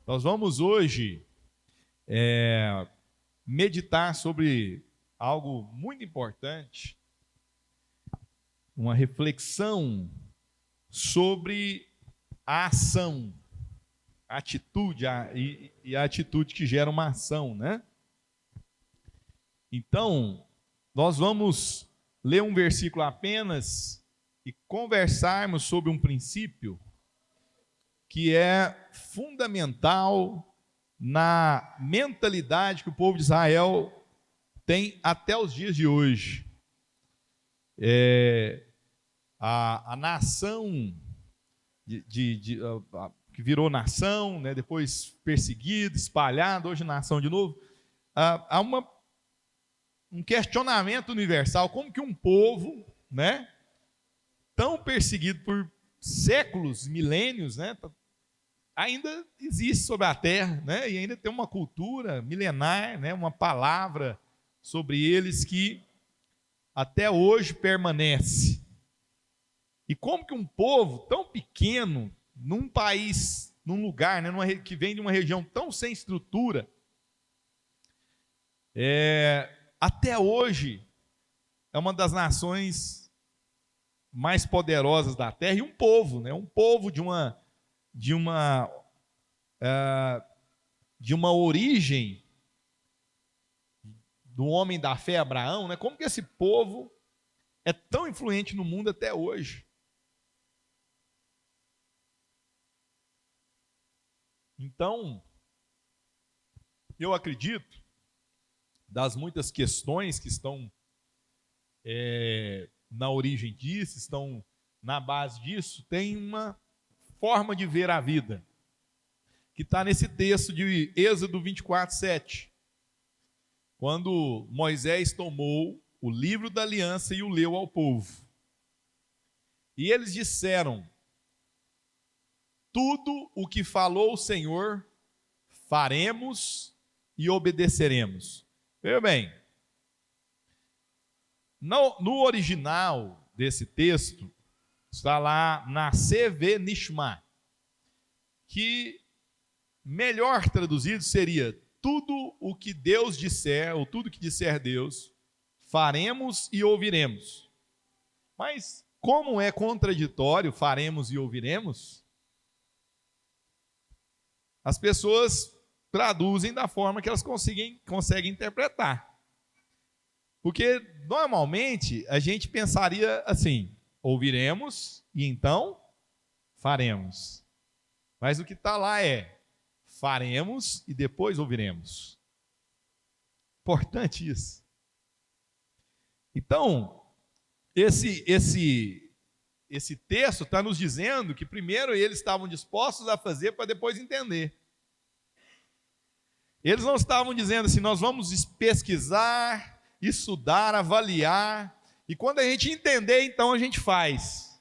Nós vamos hoje meditar sobre algo muito importante, uma reflexão sobre a ação, a atitude e a atitude que gera uma ação, né? Então, nós vamos ler um versículo apenas e conversarmos sobre um princípio que é fundamental na mentalidade que o povo de Israel tem até os dias de hoje. A nação que virou nação, né, depois perseguida, espalhada, hoje nação de novo. Há um questionamento universal, como que um povo, né, tão perseguido por séculos, milênios, né, ainda existe sobre a terra, né, e ainda tem uma cultura milenar, né, uma palavra sobre eles que até hoje permanece. E como que um povo tão pequeno, num país, num lugar, né, que vem de uma região tão sem estrutura, até hoje é uma das nações mais poderosas da terra, e um povo, né, um povo de uma origem do homem da fé Abraão, né? Como que esse povo é tão influente no mundo até hoje? Então, eu acredito, das muitas questões que estão na origem disso, estão na base disso, tem uma forma de ver a vida, que está nesse texto de Êxodo 24:7, quando Moisés tomou o livro da aliança e o leu ao povo. E eles disseram: tudo o que falou o Senhor, faremos e obedeceremos. Veja bem, no original desse texto, está lá na CV Nishma, que melhor traduzido seria: tudo o que Deus disser, ou tudo que disser Deus, faremos e ouviremos. Mas como é contraditório faremos e ouviremos, as pessoas traduzem da forma que elas conseguem interpretar. Porque normalmente a gente pensaria assim: ouviremos e então faremos. Mas o que está lá é: faremos e depois ouviremos. Importante isso. Então, esse texto está nos dizendo que primeiro eles estavam dispostos a fazer para depois entender. Eles não estavam dizendo assim: nós vamos pesquisar, estudar, avaliar, e quando a gente entender, então a gente faz.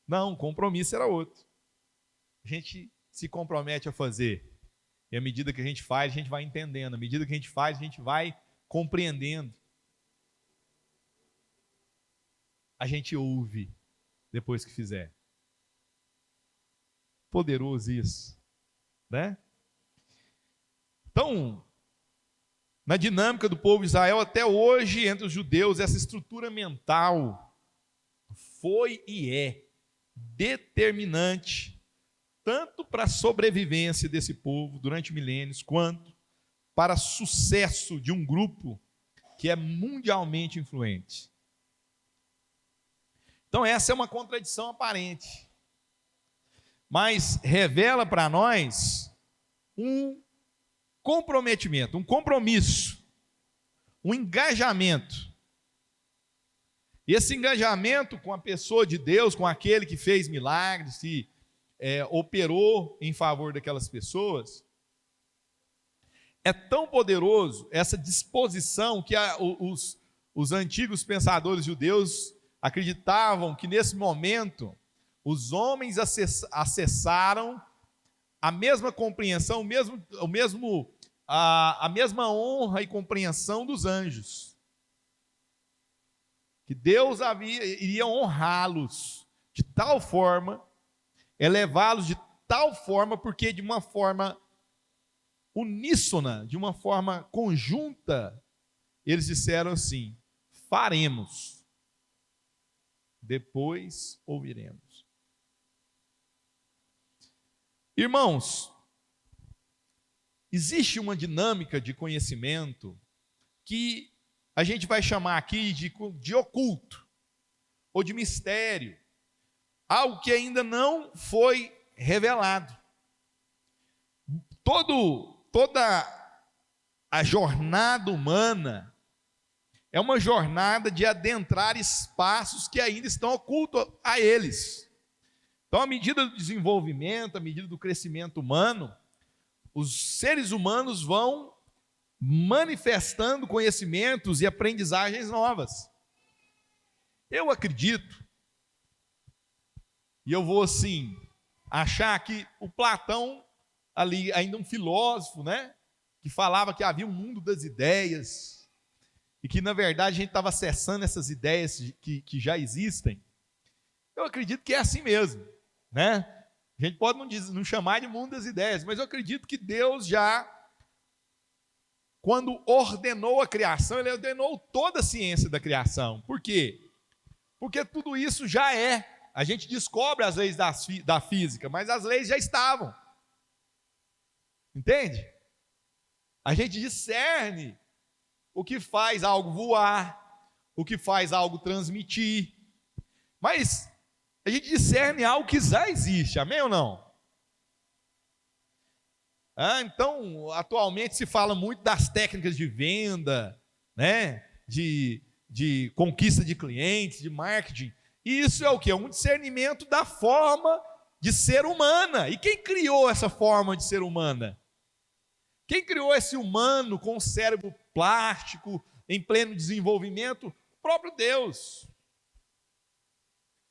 Não, o compromisso era outro. A gente se compromete a fazer, e à medida que a gente faz, a gente vai entendendo, à medida que a gente faz, a gente vai compreendendo. A gente ouve depois que fizer. Poderoso isso, né? Então, na dinâmica do povo de Israel, até hoje, entre os judeus, essa estrutura mental foi e é determinante, tanto para a sobrevivência desse povo durante milênios, quanto para o sucesso de um grupo que é mundialmente influente. Então, essa é uma contradição aparente, mas revela para nós um comprometimento, um compromisso, um engajamento. E esse engajamento com a pessoa de Deus, com aquele que fez milagres, que operou em favor daquelas pessoas, é tão poderoso essa disposição que os antigos pensadores judeus acreditavam que nesse momento os homens acessaram a mesma compreensão, a mesma honra e compreensão dos anjos. Que Deus iria honrá-los de tal forma, elevá-los de tal forma, porque de uma forma uníssona, de uma forma conjunta, eles disseram assim: faremos, depois ouviremos. Irmãos, existe uma dinâmica de conhecimento que a gente vai chamar aqui de oculto, ou de mistério, algo que ainda não foi revelado. Toda a jornada humana é uma jornada de adentrar espaços que ainda estão ocultos a eles. Então, à medida do desenvolvimento, à medida do crescimento humano, os seres humanos vão manifestando conhecimentos e aprendizagens novas. Eu acredito, e eu vou assim, achar que o Platão, ali ainda um filósofo, né, que falava que havia um mundo das ideias, e que na verdade a gente estava acessando essas ideias que já existem. Eu acredito que é assim mesmo, né? A gente pode não chamar de mundo das ideias, mas eu acredito que Deus já, quando ordenou a criação, Ele ordenou toda a ciência da criação. Por quê? Porque tudo isso já é. A gente descobre as leis da física, mas as leis já estavam. Entende? A gente discerne o que faz algo voar, o que faz algo transmitir, mas a gente discerne algo que já existe, amém ou não? Então, atualmente se fala muito das técnicas de venda, né? de conquista de clientes, de marketing. E isso é o quê? É um discernimento da forma de ser humana. E quem criou essa forma de ser humana? Quem criou esse humano com o cérebro plástico, em pleno desenvolvimento? O próprio Deus.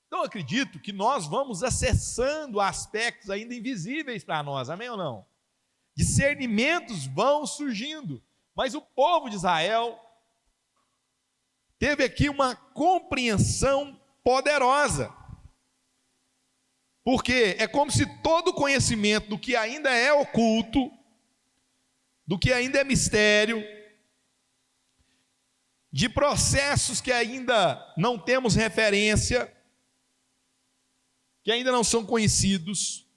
Então, eu acredito que nós vamos acessando aspectos ainda invisíveis para nós, amém ou não? Discernimentos vão surgindo, mas o povo de Israel teve aqui uma compreensão poderosa, porque é como se todo conhecimento do que ainda é oculto, do que ainda é mistério, de processos que ainda não temos referência, que ainda não são conhecidos,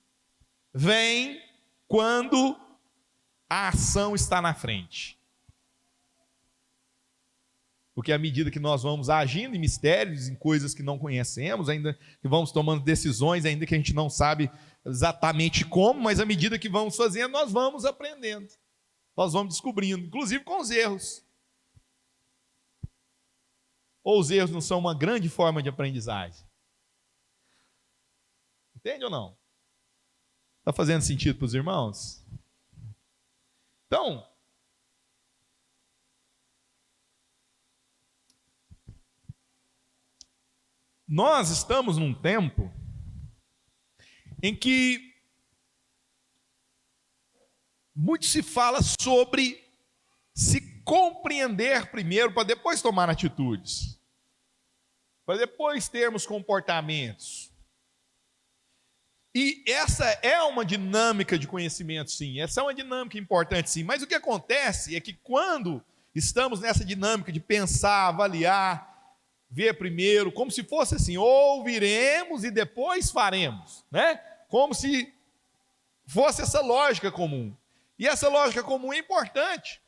vem quando a ação está na frente. Porque à medida que nós vamos agindo em mistérios, em coisas que não conhecemos, ainda que vamos tomando decisões, ainda que a gente não sabe exatamente como, mas à medida que vamos fazendo, nós vamos aprendendo. Nós vamos descobrindo, inclusive com os erros. Ou os erros não são uma grande forma de aprendizagem? Entende ou não? Está fazendo sentido para os irmãos? Então, nós estamos num tempo em que muito se fala sobre se compreender primeiro para depois tomar atitudes, para depois termos comportamentos. E essa é uma dinâmica de conhecimento, sim, essa é uma dinâmica importante, sim, mas o que acontece é que quando estamos nessa dinâmica de pensar, avaliar, ver primeiro, como se fosse assim, ouviremos e depois faremos, né? Como se fosse essa lógica comum. E essa lógica comum é importante,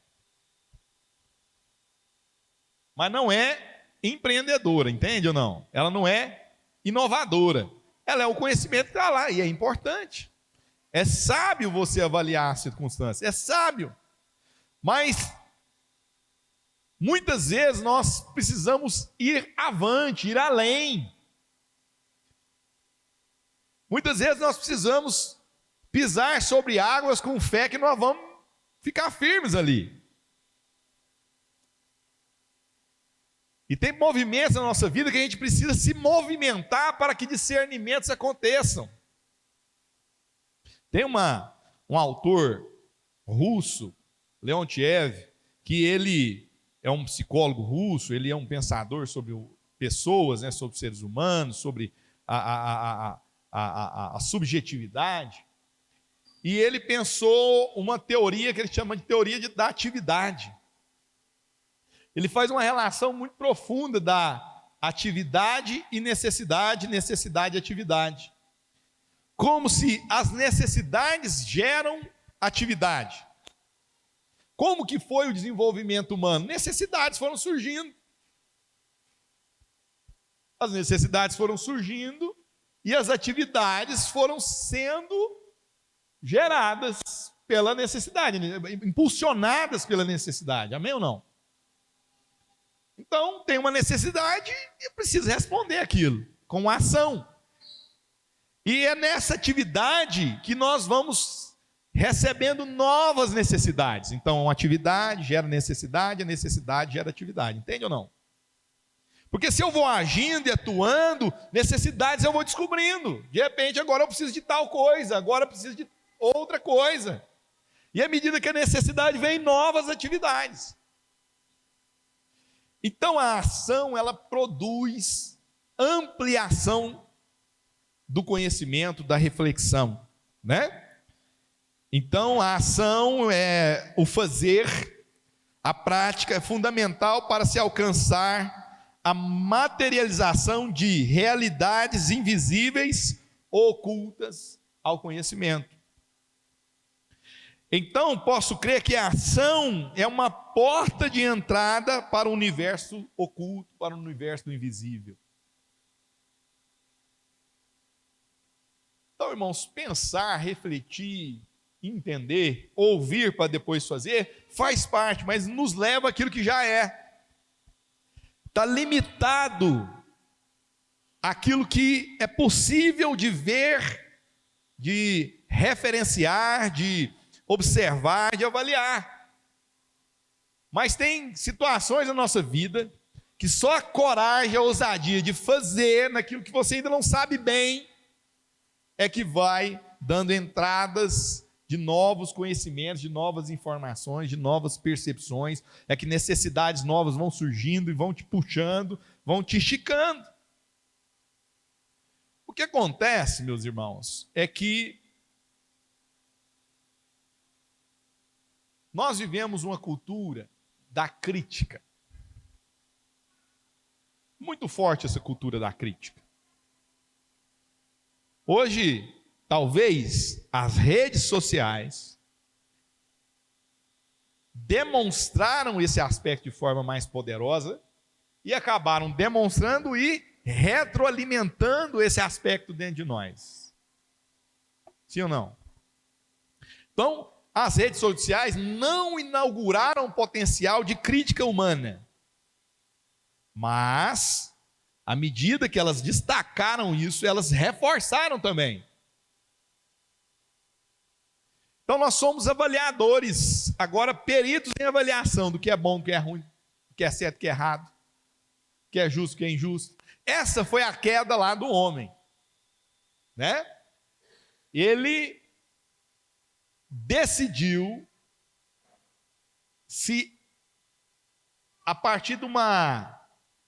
mas não é empreendedora, entende ou não? Ela não é inovadora. Ela é o conhecimento que está lá e é importante. É sábio você avaliar as circunstâncias, é sábio. Mas muitas vezes nós precisamos ir avante, ir além. Muitas vezes nós precisamos pisar sobre águas com fé que nós vamos ficar firmes ali. E tem movimentos na nossa vida que a gente precisa se movimentar para que discernimentos aconteçam. Tem um autor russo, Leontiev, que ele é um psicólogo russo, ele é um pensador sobre pessoas, né, sobre seres humanos, sobre a subjetividade. e ele pensou uma teoria que ele chama de teoria da atividade. Ele faz uma relação muito profunda da atividade e necessidade, necessidade e atividade. Como se as necessidades geram atividade. Como que foi o desenvolvimento humano? Necessidades foram surgindo. As necessidades foram surgindo e as atividades foram sendo geradas pela necessidade, impulsionadas pela necessidade. Amém ou não? Então, tem uma necessidade e precisa responder aquilo com ação. E é nessa atividade que nós vamos recebendo novas necessidades. Então, a atividade gera necessidade, a necessidade gera atividade. Entende ou não? Porque se eu vou agindo e atuando, necessidades eu vou descobrindo. De repente, agora eu preciso de tal coisa, agora eu preciso de outra coisa. E à medida que a necessidade vem, novas atividades. Então a ação, ela produz ampliação do conhecimento, da reflexão, né? Então a ação é o fazer, a prática é fundamental para se alcançar a materialização de realidades invisíveis ou ocultas ao conhecimento. Então, posso crer que a ação é uma porta de entrada para o universo oculto, para o universo do invisível. Então, irmãos, pensar, refletir, entender, ouvir para depois fazer, faz parte, mas nos leva àquilo que já é. Está limitado àquilo que é possível de ver, de referenciar, de observar, de avaliar. Mas tem situações na nossa vida que só a coragem, a ousadia de fazer naquilo que você ainda não sabe bem é que vai dando entradas de novos conhecimentos, de novas informações, de novas percepções, é que necessidades novas vão surgindo e vão te puxando, vão te esticando. O que acontece, meus irmãos, é que nós vivemos uma cultura da crítica. Muito forte essa cultura da crítica. Hoje, talvez, as redes sociais demonstraram esse aspecto de forma mais poderosa e acabaram demonstrando e retroalimentando esse aspecto dentro de nós. Sim ou não? Então, as redes sociais não inauguraram potencial de crítica humana, mas, à medida que elas destacaram isso, elas reforçaram também. Então nós somos avaliadores, agora peritos em avaliação do que é bom, do que é ruim, do que é certo, do que é errado, do que é justo, do que é injusto. Essa foi a queda lá do homem, né? Ele decidiu se, a partir de uma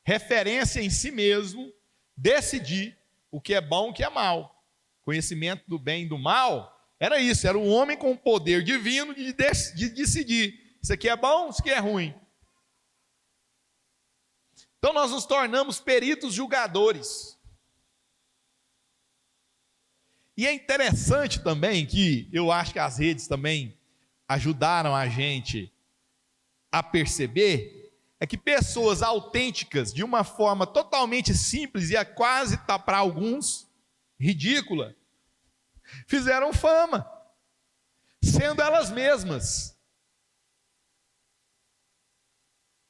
referência em si mesmo, decidir o que é bom e o que é mal. Conhecimento do bem e do mal era isso, era um homem com o poder divino de decidir. Isso aqui é bom, isso aqui é ruim. Então nós nos tornamos peritos julgadores. E é interessante também que eu acho que as redes também ajudaram a gente a perceber, é que pessoas autênticas, de uma forma totalmente simples e quase para alguns ridícula, fizeram fama, sendo elas mesmas.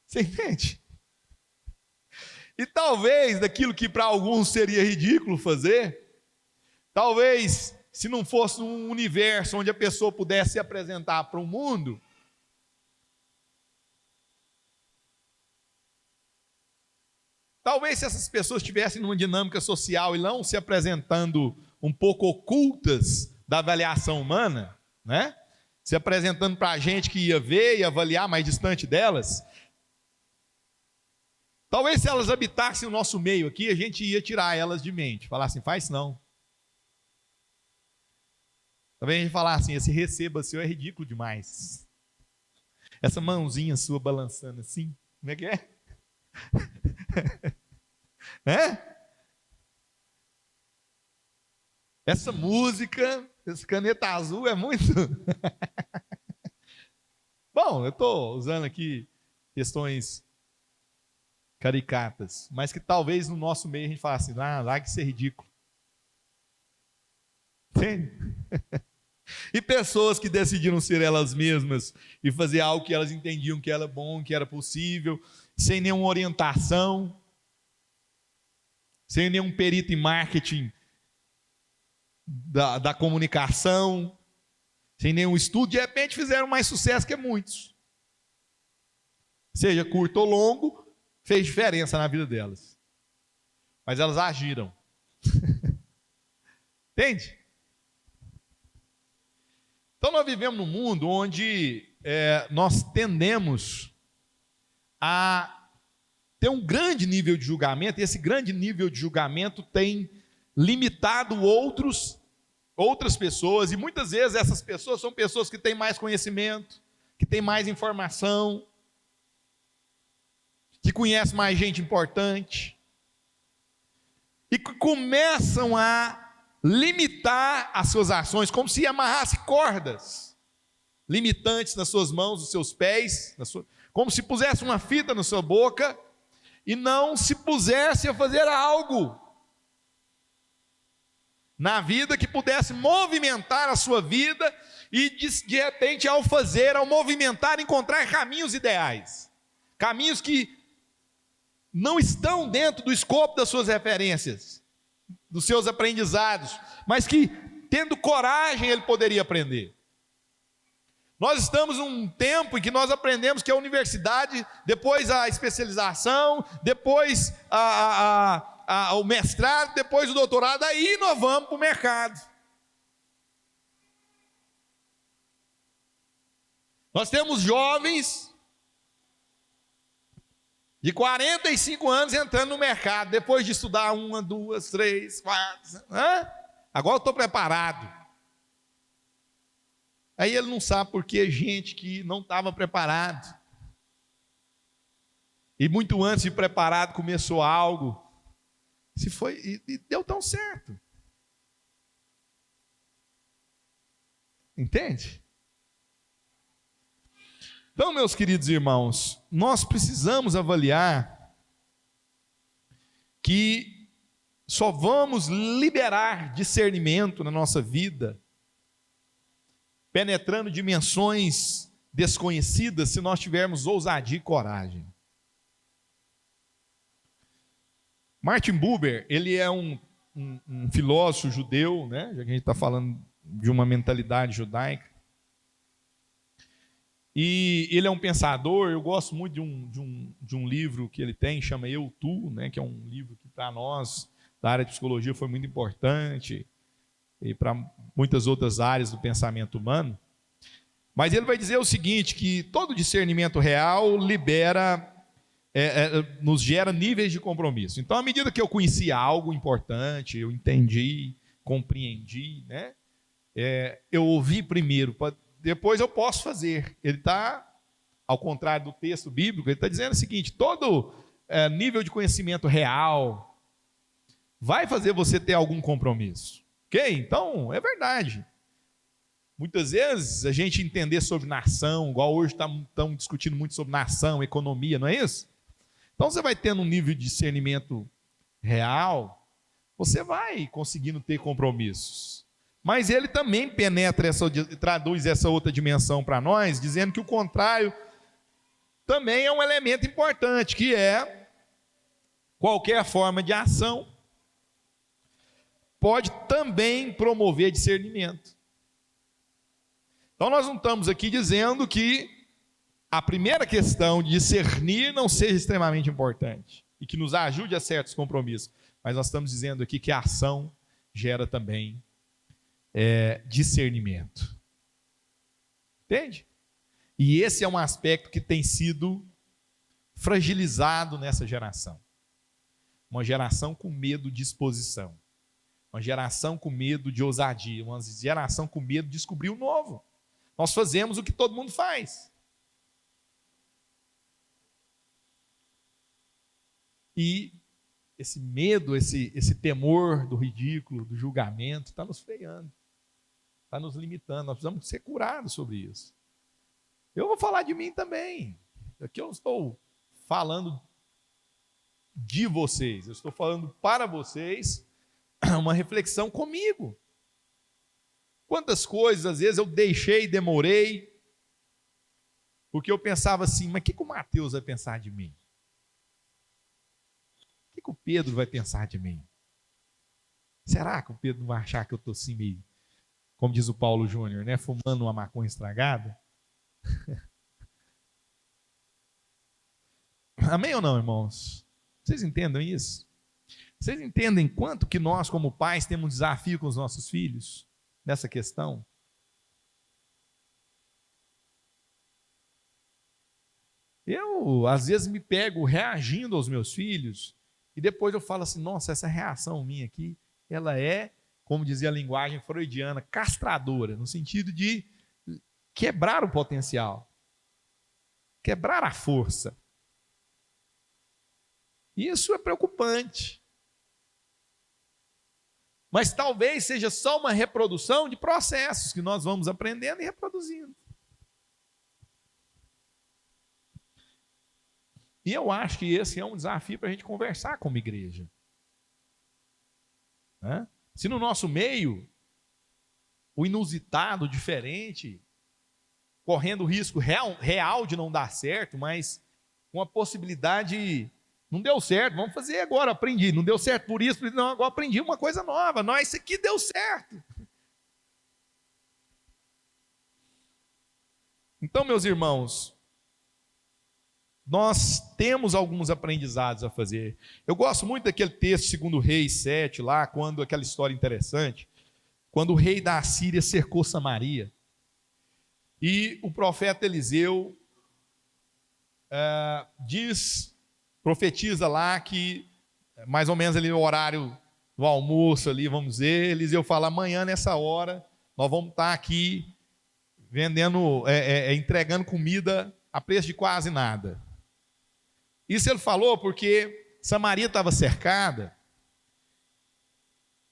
Você entende? E talvez daquilo que para alguns seria ridículo fazer, talvez, se não fosse um universo onde a pessoa pudesse se apresentar para o mundo, talvez se essas pessoas estivessem numa dinâmica social e não se apresentando um pouco ocultas da avaliação humana, né? Se apresentando para a gente que ia ver e avaliar mais distante delas, talvez se elas habitassem o nosso meio aqui, a gente ia tirar elas de mente, falar assim, faz não. Talvez a gente falar assim, esse receba seu é ridículo demais. Essa mãozinha sua balançando assim, como é que é? É? Essa música, esse caneta azul é muito... Bom, eu estou usando aqui questões caricatas, mas que talvez no nosso meio a gente fale assim, larga de ser ridículo. Entende? E pessoas que decidiram ser elas mesmas e fazer algo que elas entendiam que era bom, que era possível, sem nenhuma orientação, sem nenhum perito em marketing da comunicação, sem nenhum estudo, de repente fizeram mais sucesso que muitos. Seja curto ou longo, fez diferença na vida delas. Mas elas agiram. Entende? Então nós vivemos num mundo onde nós tendemos a ter um grande nível de julgamento, e esse grande nível de julgamento tem limitado outras pessoas, e muitas vezes essas pessoas são pessoas que têm mais conhecimento, que têm mais informação, que conhecem mais gente importante, e que começam a limitar as suas ações, como se amarrasse cordas limitantes nas suas mãos, nos seus pés, como se pusesse uma fita na sua boca, e não se pusesse a fazer algo na vida que pudesse movimentar a sua vida, e de repente ao movimentar, encontrar caminhos ideais, caminhos que não estão dentro do escopo das suas referências, dos seus aprendizados, mas que tendo coragem ele poderia aprender. Nós estamos num tempo em que nós aprendemos que a universidade, depois a especialização, depois o mestrado, depois o doutorado, aí nós vamos para o mercado. Nós temos jovens de 45 anos entrando no mercado, depois de estudar 1, 2, 3, 4, agora eu estou preparado. Aí ele não sabe porque gente que não estava preparado, e muito antes de preparado começou algo, e deu tão certo. Entende? Então, meus queridos irmãos, nós precisamos avaliar que só vamos liberar discernimento na nossa vida, penetrando dimensões desconhecidas, se nós tivermos ousadia e coragem. Martin Buber, ele é um filósofo judeu, né? Já que a gente está falando de uma mentalidade judaica. E ele é um pensador. Eu gosto muito de um livro que ele tem, chama Eu, Tu, né? Que é um livro que para nós, da área de psicologia, foi muito importante, e para muitas outras áreas do pensamento humano. Mas ele vai dizer o seguinte, que todo discernimento real nos gera níveis de compromisso. Então, à medida que eu conheci algo importante, eu entendi, compreendi, né? Eu ouvi primeiro, depois eu posso fazer. Ele está, ao contrário do texto bíblico, ele está dizendo o seguinte: todo nível de conhecimento real vai fazer você ter algum compromisso. Ok? Então, é verdade. Muitas vezes a gente entender sobre nação, igual hoje estamos discutindo muito sobre nação, economia, não é isso? Então você vai tendo um nível de discernimento real, você vai conseguindo ter compromissos. Mas ele também traduz essa outra dimensão para nós, dizendo que o contrário também é um elemento importante, que é qualquer forma de ação pode também promover discernimento. Então nós não estamos aqui dizendo que a primeira questão de discernir não seja extremamente importante e que nos ajude a certos compromissos, mas nós estamos dizendo aqui que a ação gera também discernimento. Entende? E esse é um aspecto que tem sido fragilizado nessa geração. Uma geração com medo de exposição. Uma geração com medo de ousadia, uma geração com medo de descobrir o novo. Nós fazemos o que todo mundo faz. E esse medo, esse temor do ridículo, do julgamento, está nos freando, está nos limitando. Nós precisamos ser curados sobre isso. Eu vou falar de mim também. Aqui eu não estou falando de vocês, eu estou falando para vocês uma reflexão comigo. Quantas coisas, às vezes, eu deixei, demorei, porque eu pensava assim, mas o que o Mateus vai pensar de mim? O que o Pedro vai pensar de mim? Será que o Pedro não vai achar que eu estou assim meio, como diz o Paulo Júnior, né, fumando uma maconha estragada? Amém ou não, irmãos? Vocês entendem isso? Vocês entendem quanto que nós, como pais, temos um desafio com os nossos filhos nessa questão? Eu, às vezes, me pego reagindo aos meus filhos e depois eu falo assim, nossa, essa reação minha aqui, ela é, como dizia a linguagem freudiana, castradora, no sentido de quebrar o potencial, quebrar a força. Isso é preocupante. Mas talvez seja só uma reprodução de processos que nós vamos aprendendo e reproduzindo. E eu acho que esse é um desafio para a gente conversar como igreja. Né? Se no nosso meio, o inusitado, diferente, correndo o risco real de não dar certo, mas com a possibilidade, não deu certo, vamos fazer agora, aprendi, não deu certo por isso, não, agora aprendi uma coisa nova, não, isso aqui deu certo. Então, meus irmãos, nós temos alguns aprendizados a fazer. Eu gosto muito daquele texto, 2 Reis 7, lá, quando aquela história interessante, quando o rei da Assíria cercou Samaria, e o profeta Eliseu profetiza lá que, mais ou menos ali no horário do almoço, ali, vamos dizer, Eliseu fala, amanhã nessa hora, nós vamos estar aqui vendendo, entregando comida a preço de quase nada. Isso ele falou porque Samaria estava cercada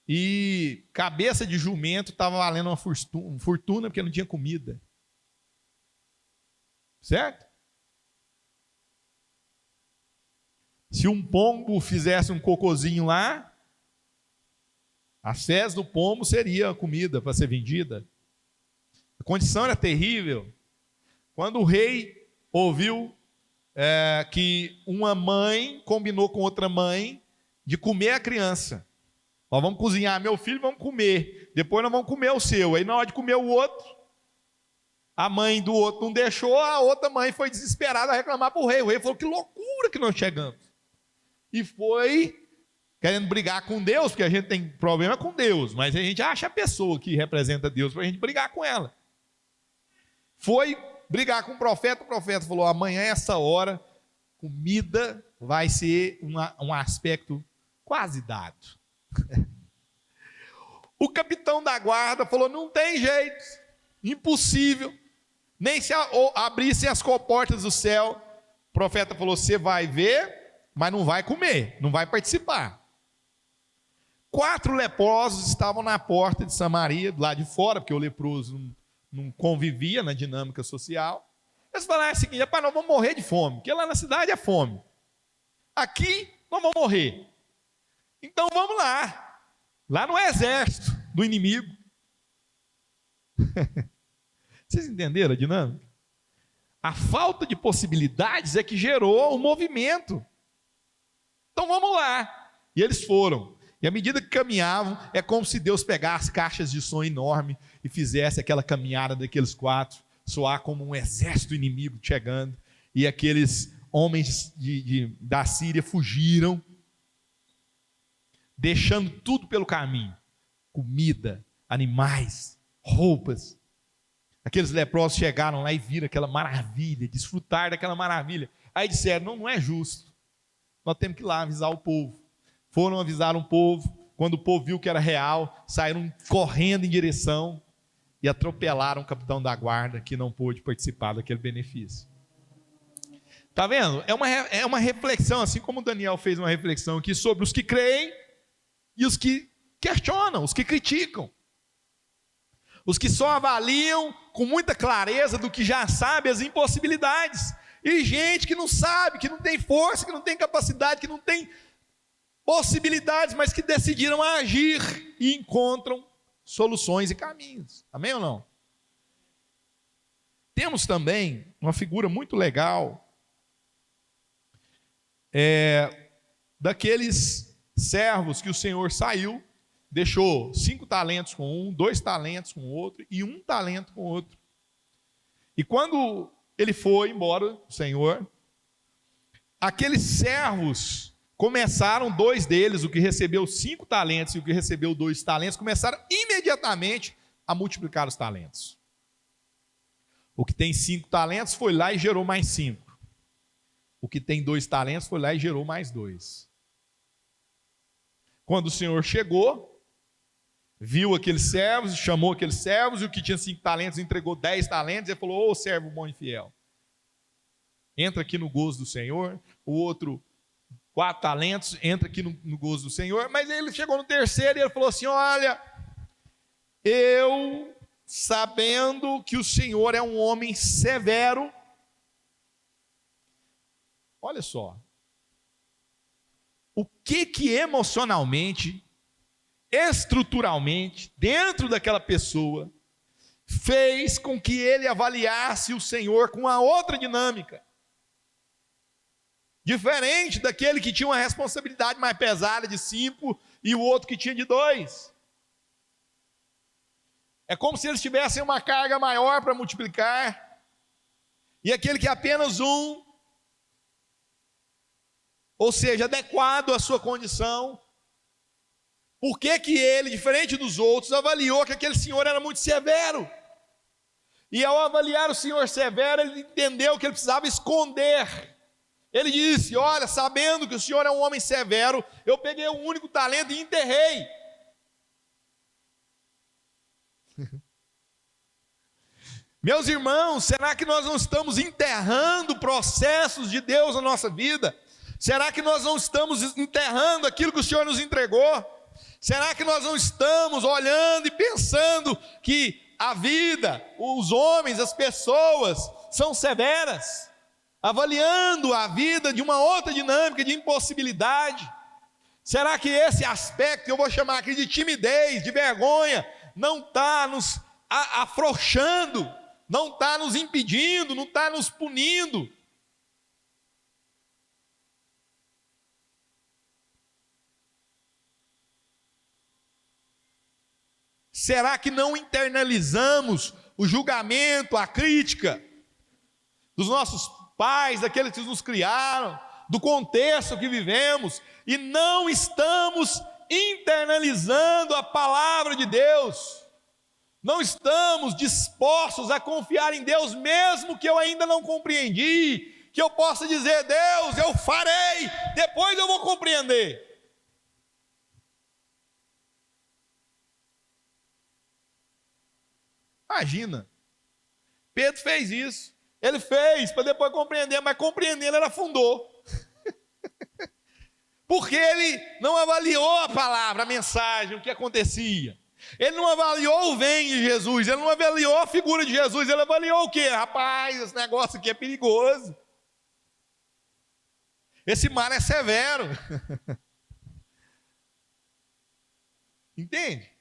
e cabeça de jumento estava valendo uma fortuna porque não tinha comida. Certo? Se um pombo fizesse um cocôzinho lá, as fezes do pombo seria a comida para ser vendida. A condição era terrível. Quando o rei ouviu que uma mãe combinou com outra mãe de comer a criança. Nós vamos cozinhar meu filho, vamos comer. Depois nós vamos comer o seu. Aí na hora de comer o outro, a mãe do outro não deixou, a outra mãe foi desesperada a reclamar para o rei. O rei falou, que loucura que nós chegamos. E foi querendo brigar com Deus, porque a gente tem problema com Deus, mas a gente acha a pessoa que representa Deus para a gente brigar com ela. Foi brigar com o profeta falou, amanhã essa hora, comida vai ser um aspecto quase dado. O capitão da guarda falou, não tem jeito, impossível, nem se abrissem as comportas do céu. O profeta falou, você vai ver, mas não vai comer, não vai participar. 4 leprosos estavam na porta de Samaria, do lado de fora, porque o leproso não convivia na dinâmica social. Eles falaram o seguinte, rapaz, nós vamos morrer de fome, porque lá na cidade é fome. Aqui nós vamos morrer. Então vamos lá no exército do inimigo. Vocês entenderam a dinâmica? A falta de possibilidades é que gerou o movimento. Então vamos lá. E eles foram. E à medida que caminhavam, é como se Deus pegasse caixas de som enorme e fizesse aquela caminhada daqueles 4 soar como um exército inimigo chegando. E aqueles homens da Síria fugiram, deixando tudo pelo caminho. Comida, animais, roupas. Aqueles leprosos chegaram lá e viram aquela maravilha, desfrutaram daquela maravilha. Aí disseram, não é justo. Nós temos que ir lá avisar o povo. Foram avisar um povo, quando o povo viu que era real, saíram correndo em direção e atropelaram o capitão da guarda, que não pôde participar daquele benefício. Está vendo? É uma reflexão, assim como o Daniel fez uma reflexão aqui sobre os que creem e os que questionam, os que criticam. Os que só avaliam com muita clareza do que já sabe as impossibilidades. E gente que não sabe, que não tem força, que não tem capacidade, que não tem possibilidades, mas que decidiram agir e encontram soluções e caminhos. Amém ou não? Temos também uma figura muito legal daqueles servos que o Senhor saiu, deixou 5 talentos com um, 2 talentos com outro e 1 talento com outro. E quando ele foi embora, o Senhor, aqueles servos começaram, 2 deles, o que recebeu 5 talentos e o que recebeu 2 talentos, começaram imediatamente a multiplicar os talentos. O que tem 5 talentos foi lá e gerou mais 5. O que tem 2 talentos foi lá e gerou mais 2. Quando o Senhor chegou, viu aqueles servos, chamou aqueles servos, e o que tinha 5 talentos entregou 10 talentos, e falou: ô servo bom e fiel, entra aqui no gozo do Senhor. O outro, 4 talentos, entra aqui no gozo do Senhor. Mas ele chegou no terceiro e ele falou assim: olha, eu, sabendo que o Senhor é um homem severo, olha só, o que emocionalmente, estruturalmente, dentro daquela pessoa, fez com que ele avaliasse o Senhor com uma outra dinâmica, diferente daquele que tinha uma responsabilidade mais pesada de 5 e o outro que tinha de 2. É como se eles tivessem uma carga maior para multiplicar, e aquele que é apenas 1, ou seja, adequado à sua condição, por que ele, diferente dos outros, avaliou que aquele senhor era muito severo? E ao avaliar o senhor severo, ele entendeu que ele precisava esconder. Ele disse: olha, sabendo que o senhor é um homem severo, eu peguei o único talento e enterrei. Meus irmãos, será que nós não estamos enterrando processos de Deus na nossa vida? Será que nós não estamos enterrando aquilo que o Senhor nos entregou? Será que nós não estamos olhando e pensando que a vida, os homens, as pessoas são severas, avaliando a vida de uma outra dinâmica de impossibilidade? Será que esse aspecto, que eu vou chamar aqui de timidez, de vergonha, não está nos afrouxando, não está nos impedindo, não está nos punindo? Será que não internalizamos o julgamento, a crítica dos nossos pais, daqueles que nos criaram, do contexto que vivemos, e não estamos internalizando a palavra de Deus? Não estamos dispostos a confiar em Deus, mesmo que eu ainda não compreendi, que eu possa dizer: Deus, eu farei, depois eu vou compreender. Imagina, Pedro fez isso, ele fez para depois compreender, mas compreendendo ele afundou, porque ele não avaliou a palavra, a mensagem, o que acontecia. Ele não avaliou o vem de Jesus, ele não avaliou a figura de Jesus, ele avaliou o quê? Rapaz, esse negócio aqui é perigoso, esse mar é severo. Entende?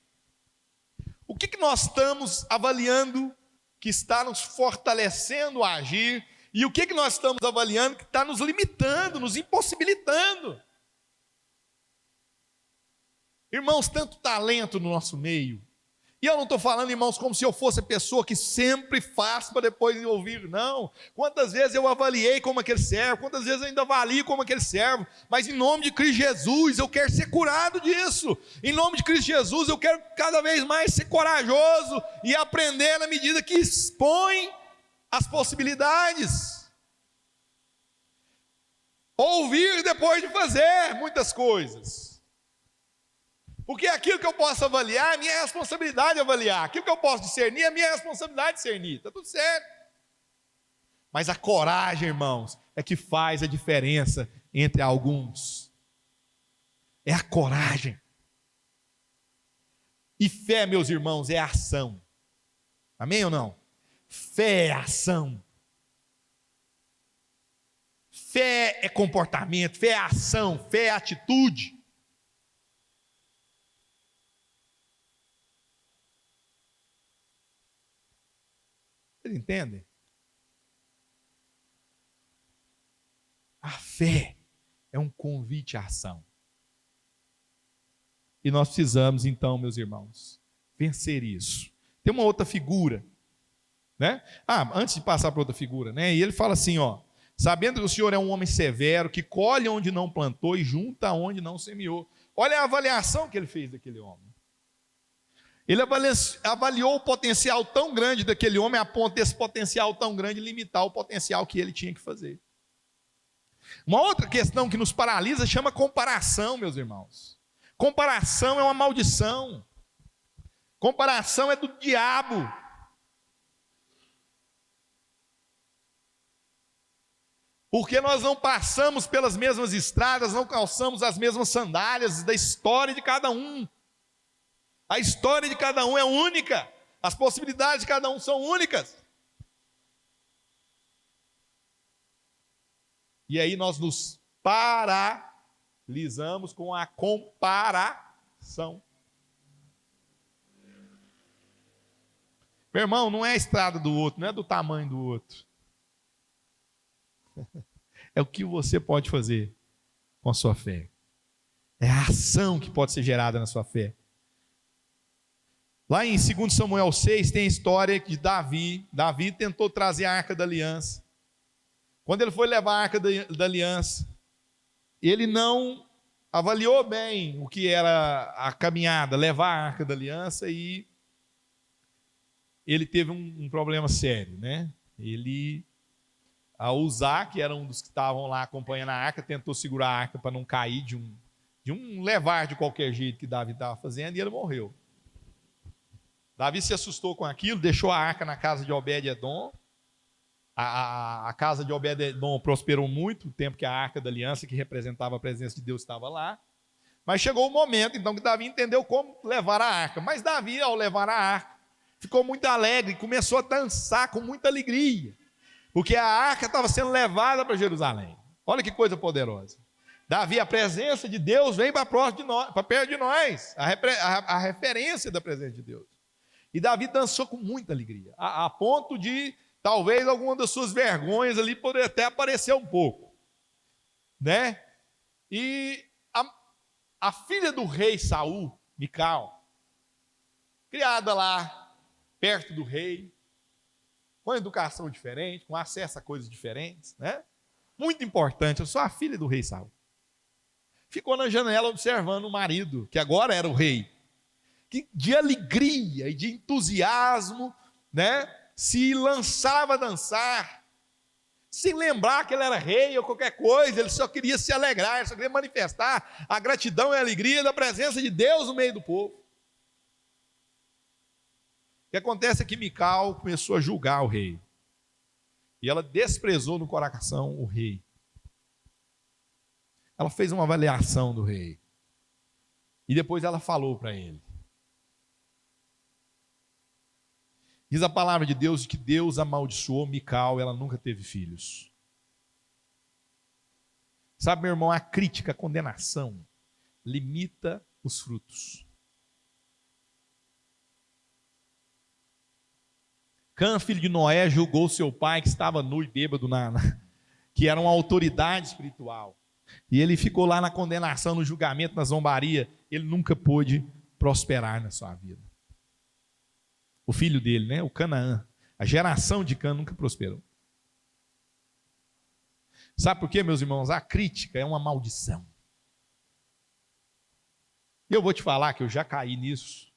O que nós estamos avaliando que está nos fortalecendo a agir, e o que nós estamos avaliando que está nos limitando, nos impossibilitando? Irmãos, tanto talento no nosso meio. E eu não estou falando, irmãos, como se eu fosse a pessoa que sempre faz para depois ouvir, não. Quantas vezes eu avaliei como aquele servo, quantas vezes eu ainda avalio como aquele servo, mas em nome de Cristo Jesus, eu quero ser curado disso. Em nome de Cristo Jesus, eu quero cada vez mais ser corajoso e aprender na medida que expõe as possibilidades. Ouvir depois de fazer muitas coisas. Porque aquilo que eu posso avaliar, é minha responsabilidade avaliar. Aquilo que eu posso discernir, é minha responsabilidade discernir. Está tudo certo. Mas a coragem, irmãos, é que faz a diferença entre alguns. É a coragem. E fé, meus irmãos, é ação. Amém ou não? Fé é ação. Fé é comportamento, fé é ação, fé é atitude. Vocês entendem? A fé é um convite à ação. E nós precisamos, então, meus irmãos, vencer isso. Tem uma outra figura, né? Antes de passar para outra figura, né? E ele fala assim, ó: sabendo que o Senhor é um homem severo, que colhe onde não plantou e junta onde não semeou. Olha a avaliação que ele fez daquele homem. Ele avaliou o potencial tão grande daquele homem, a ponto desse potencial tão grande limitar o potencial que ele tinha que fazer. Uma outra questão que nos paralisa chama comparação, meus irmãos. Comparação é uma maldição. Comparação é do diabo. Porque nós não passamos pelas mesmas estradas, não calçamos as mesmas sandálias da história de cada um. A história de cada um é única. As possibilidades de cada um são únicas. E aí nós nos paralisamos com a comparação. Meu irmão, não é a estrada do outro, não é do tamanho do outro. É o que você pode fazer com a sua fé. É a ação que pode ser gerada na sua fé. Lá em 2 Samuel 6 tem a história de Davi. Davi tentou trazer a Arca da Aliança. Quando ele foi levar a Arca da Aliança, ele não avaliou bem o que era a caminhada, levar a Arca da Aliança, e ele teve um problema sério, né? Ele, ao usar, que era um dos que estavam lá acompanhando a arca, tentou segurar a arca para não cair de um levar de qualquer jeito que Davi estava fazendo, e ele morreu. Davi se assustou com aquilo, deixou a arca na casa de Obed-edom. A casa de Obed-edom prosperou muito, o tempo que a Arca da Aliança, que representava a presença de Deus, estava lá. Mas chegou o momento, então, que Davi entendeu como levar a arca. Mas Davi, ao levar a arca, ficou muito alegre, começou a dançar com muita alegria, porque a arca estava sendo levada para Jerusalém. Olha que coisa poderosa. Davi, a presença de Deus vem para perto de nós, a referência da presença de Deus. E Davi dançou com muita alegria, a ponto de talvez alguma das suas vergonhas ali poder até aparecer um pouco, né? E a filha do rei Saul, Mical, criada lá perto do rei, com educação diferente, com acesso a coisas diferentes, né? Muito importante, eu sou a filha do rei Saul. Ficou na janela observando o marido, que agora era o rei, que de alegria e de entusiasmo, né, se lançava a dançar, sem lembrar que ele era rei ou qualquer coisa. Ele só queria se alegrar, ele só queria manifestar a gratidão e a alegria da presença de Deus no meio do povo. O que acontece é que Mical começou a julgar o rei, e ela desprezou no coração o rei. Ela fez uma avaliação do rei, e depois ela falou para ele. Diz a palavra de Deus que Deus amaldiçoou Mical, ela nunca teve filhos. Sabe, meu irmão, a crítica, a condenação limita os frutos. Cã, filho de Noé, julgou seu pai, que estava nu e bêbado, que era uma autoridade espiritual. E ele ficou lá na condenação, no julgamento, na zombaria. Ele nunca pôde prosperar na sua vida. O filho dele, né, o Canaã, a geração de Cã nunca prosperou. Sabe por quê, meus irmãos? A crítica é uma maldição. E eu vou te falar que eu já caí nisso,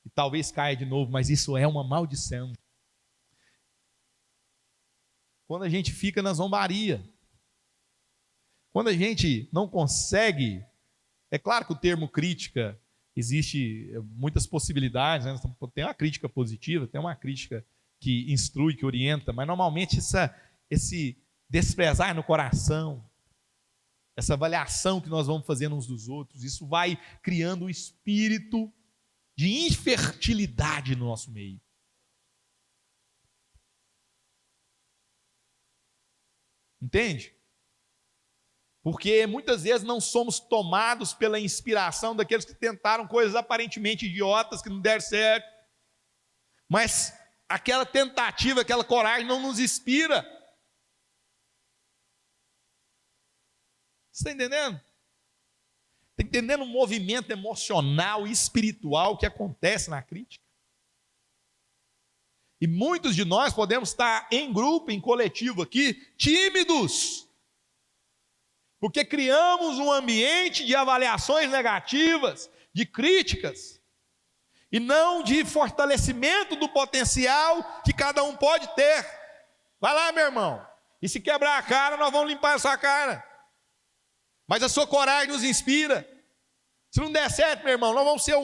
e talvez caia de novo, mas isso é uma maldição. Quando a gente fica na zombaria, quando a gente não consegue, é claro que o termo crítica, existe muitas possibilidades, né? Tem uma crítica positiva, tem uma crítica que instrui, que orienta, mas normalmente esse desprezar no coração, essa avaliação que nós vamos fazendo uns dos outros, isso vai criando um espírito de infertilidade no nosso meio. Entende? Porque muitas vezes não somos tomados pela inspiração daqueles que tentaram coisas aparentemente idiotas que não deram certo, mas aquela tentativa, aquela coragem não nos inspira. Você está entendendo? Está entendendo o movimento emocional e espiritual que acontece na crítica? E muitos de nós podemos estar em grupo, em coletivo aqui, tímidos, porque criamos um ambiente de avaliações negativas, de críticas, e não de fortalecimento do potencial que cada um pode ter. Vai lá, meu irmão, e se quebrar a cara, nós vamos limpar a sua cara. Mas a sua coragem nos inspira. Se não der certo, meu irmão, nós vamos ser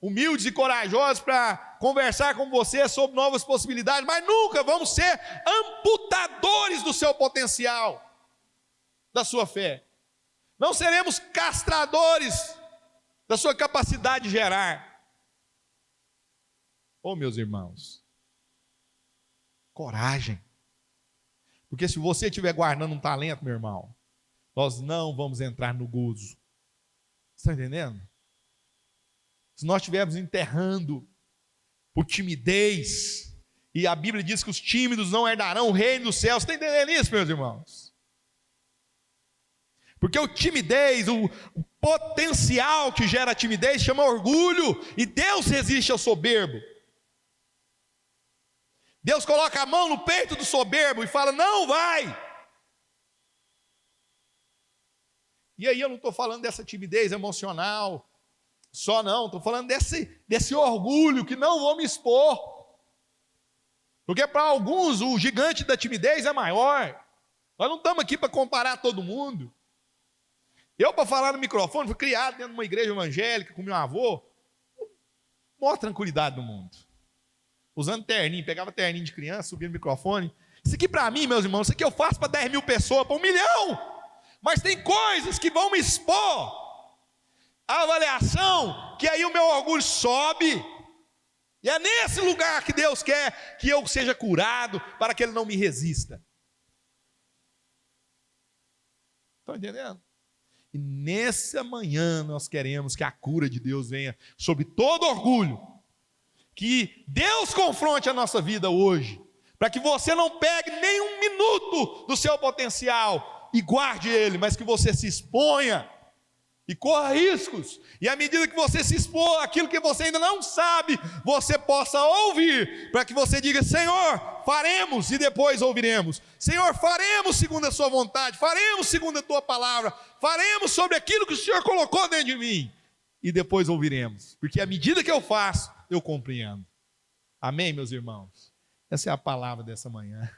humildes e corajosos para conversar com você sobre novas possibilidades, mas nunca vamos ser amputadores do seu potencial, da sua fé. Não seremos castradores da sua capacidade de gerar. Oh, meus irmãos, coragem. Porque se você estiver guardando um talento, meu irmão, nós não vamos entrar no gozo. Você está entendendo? Se nós estivermos enterrando por timidez, e a Bíblia diz que os tímidos não herdarão o reino dos céus, você está entendendo isso, meus irmãos? Porque o timidez, o potencial que gera a timidez chama orgulho, e Deus resiste ao soberbo. Deus coloca a mão no peito do soberbo e fala, não vai. E aí eu não estou falando dessa timidez emocional, só não, estou falando desse orgulho que não vou me expor. Porque para alguns o gigante da timidez é maior. Nós não estamos aqui para comparar todo mundo. Eu, para falar no microfone, fui criado dentro de uma igreja evangélica com meu avô, maior tranquilidade do mundo. Usando terninho, pegava terninho de criança, subia no microfone. Isso aqui para mim, meus irmãos, isso aqui eu faço para 10 mil pessoas, para 1 milhão. Mas tem coisas que vão me expor a avaliação, que aí o meu orgulho sobe. E é nesse lugar que Deus quer que eu seja curado, para que Ele não me resista. Estão entendendo? E nessa manhã nós queremos que a cura de Deus venha sobre todo orgulho. Que Deus confronte a nossa vida hoje, para que você não pegue nem um minuto do seu potencial e guarde ele, mas que você se exponha e corra riscos, e à medida que você se expor aquilo que você ainda não sabe, você possa ouvir, para que você diga, Senhor, faremos, e depois ouviremos, Senhor, faremos segundo a sua vontade, faremos segundo a tua palavra, faremos sobre aquilo que o Senhor colocou dentro de mim, e depois ouviremos, porque à medida que eu faço, eu compreendo. Amém, meus irmãos? Essa é a palavra dessa manhã.